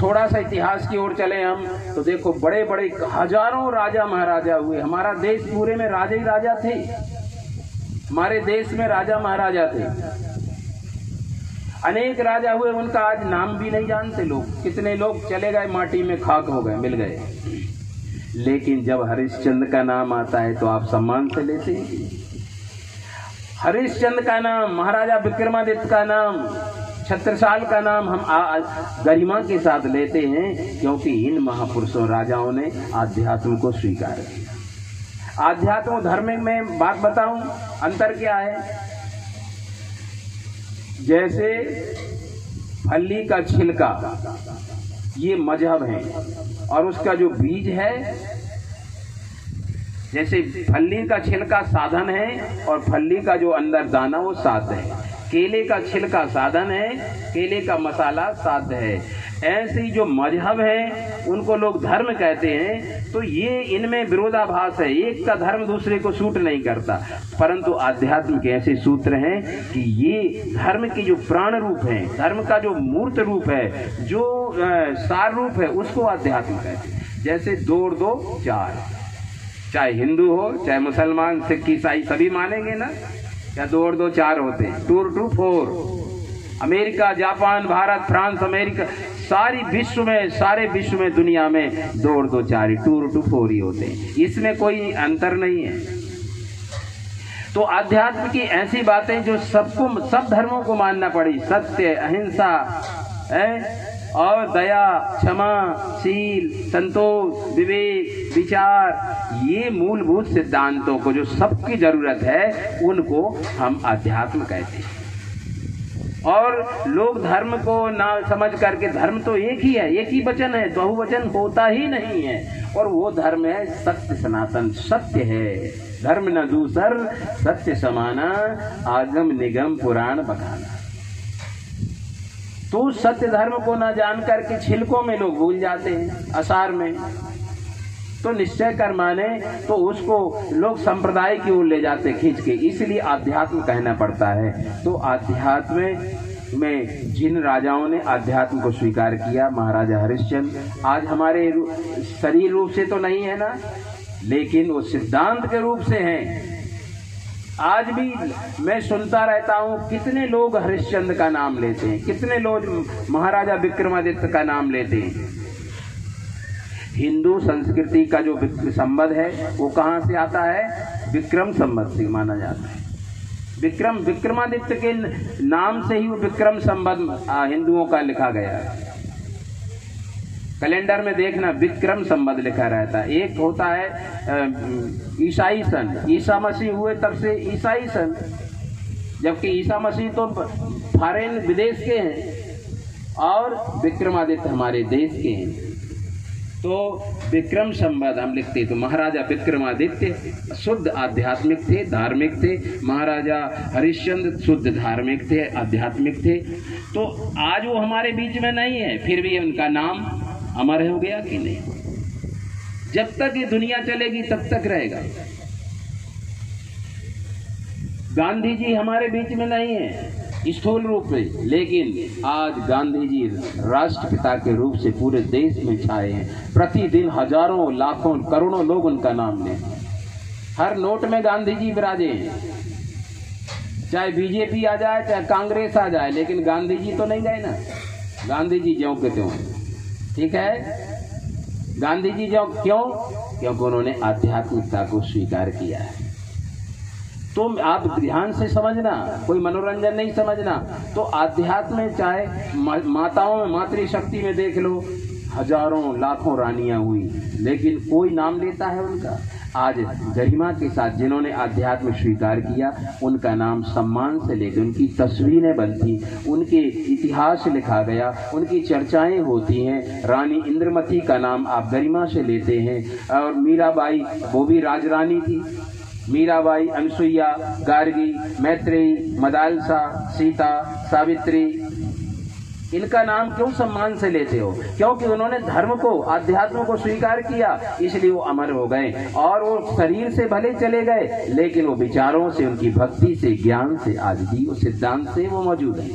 थोड़ा सा इतिहास की ओर चले हम तो देखो बड़े बड़े हजारों राजा महाराजा हुए। हमारा देश पूरे में राजा ही राजा थे, हमारे देश में राजा महाराजा थे, अनेक राजा हुए, उनका आज नाम भी नहीं जानते लोग। कितने लोग चले गए, माटी में खाक हो गए, मिल गए। लेकिन जब हरिश्चंद्र का नाम आता है तो आप सम्मान से लेते हैं। हरिश्चंद्र का नाम, महाराजा विक्रमादित्य का नाम, छत्रसाल का नाम हम गरिमा के साथ लेते हैं, क्योंकि इन महापुरुषों राजाओं ने आध्यात्म को स्वीकार किया। आध्यात्म और धर्म में बात बताऊं, अंतर क्या है? जैसे फली का छिलका ये मजहब है, और उसका जो बीज है, जैसे फली का छिलका साधन है और फली का जो अंदर दाना वो साध है। केले का छिलका साधन है, केले का मसाला साध है। ऐसे ही जो मजहब है उनको लोग धर्म कहते हैं। तो ये इनमें विरोधाभास है, एक का धर्म दूसरे को सूट नहीं करता। परंतु आध्यात्म के ऐसे सूत्र हैं कि ये धर्म की जो प्राण रूप है, धर्म का जो मूर्त रूप है, जो सार रूप है, उसको आध्यात्म कहते हैं। जैसे 2 और 2 4, चाहे हिंदू हो, चाहे मुसलमान, सिख, ईसाई, सभी मानेंगे ना, या 2 और 2 4 होते हैं, 2 और 2 4। America, Japan, Bharat, France, America, सारे विश्व में दुनिया में 2 और 2 4 ही, 2 और 2 4 ही होते हैं। इसमें कोई अंतर नहीं है। तो अध्यात्म की ऐसी बातें जो सबको, सब धर्मों को मानना पड़ी, सत्य, अहिंसा और दया, क्षमा, शील, संतोष, विवेक, विचार, ये मूलभूत सिद्धांतों को जो सबकी जरूरत है उनको हम अध्यात्म कहते हैं। और लोग धर्म को ना समझ करके, धर्म तो एक ही है, एक ही वचन है, बहुवचन होता ही नहीं है, और वो धर्म है सत्य, सनातन सत्य है। धर्म न दूसर सत्य समाना, आगम निगम पुराण बखाना। तो सत्य धर्म को ना जान करके छिलकों में लोग भूल जाते हैं, असार में। तो निश्चय कर माने तो उसको लोग संप्रदाय की ओर ले जाते खींच के, इसलिए आध्यात्म कहना पड़ता है। तो आध्यात्म में जिन राजाओं ने आध्यात्म को स्वीकार किया, महाराजा हरिश्चंद्र आज हमारे शरीर रूप से तो नहीं है ना, लेकिन वो सिद्धांत के रूप से हैं। आज भी मैं सुनता रहता हूं कितने लोग हरिश्चंद्र का नाम लेते हैं, कितने लोग महाराजा विक्रमादित्य का नाम लेते हैं। हिंदू संस्कृति का जो संबंध है वो कहां से आता है? विक्रम संबंध से माना जाता है। विक्रमादित्य के नाम से ही वो विक्रम संबंध हिंदुओं का लिखा गया है। कैलेंडर में देखना विक्रम संबंध लिखा रहता है। एक होता है ईसाई सन, ईसा मसीह हुए तब से ईसाई सन, जबकि ईसा मसीह तो फॉरेन विदेश के हैं और विक्रमादित्य हमारे देश के हैं। तो विक्रम संबंध हम लिखते तो महाराजा विक्रमादित्य शुद्ध आध्यात्मिक थे, धार्मिक थे। महाराजा हरिश्चंद्र शुद्ध धार्मिक थे, आध्यात्मिक थे। तो आज वो हमारे बीच में नहीं है, फिर भी उनका नाम अमर हो गया कि नहीं? जब तक ये दुनिया चलेगी तब तक रहेगा। गांधी जी हमारे बीच में नहीं है स्थूल रूप में, लेकिन आज गांधी जी राष्ट्रपिता के रूप से पूरे देश में छाए हैं। प्रतिदिन हजारों, लाखों, करोड़ों लोग उनका नाम लें। हर नोट में गांधी जी विराजे हैं। चाहे बीजेपी आ जाए, चाहे कांग्रेस आ जाए, लेकिन गांधी जी तो नहीं गए ना। गांधी जी ज्यों के त्यों, ठीक है। गांधी जी जो क्यों? क्योंकि उन्होंने आध्यात्मिकता को स्वीकार किया है। तो आप ध्यान से समझना, कोई मनोरंजन नहीं समझना। तो आध्यात्म में चाहे माताओं में, मातृशक्ति में देख लो, हजारों लाखों रानियां हुई, लेकिन कोई नाम लेता है उनका? आज गरिमा के साथ जिन्होंने आध्यात्म स्वीकार किया, उनका नाम सम्मान से लेकर उनकी तस्वीरें बनती, उनके इतिहास लिखा गया, उनकी चर्चाएं होती हैं। रानी इंद्रमती का नाम आप गरिमा से लेते हैं। और मीराबाई, वो भी राजरानी थी। मीराबाई, अनसुईया, गार्गी, मैत्रेयी, मदालसा, सीता, सावित्री, इनका नाम क्यों सम्मान से लेते हो? क्योंकि उन्होंने धर्म को, आध्यात्म को स्वीकार किया, इसलिए वो अमर हो गए। और वो शरीर से भले चले गए, लेकिन वो विचारों से, उनकी भक्ति से, ज्ञान से आज भी वो सिद्धांत से वो मौजूद है।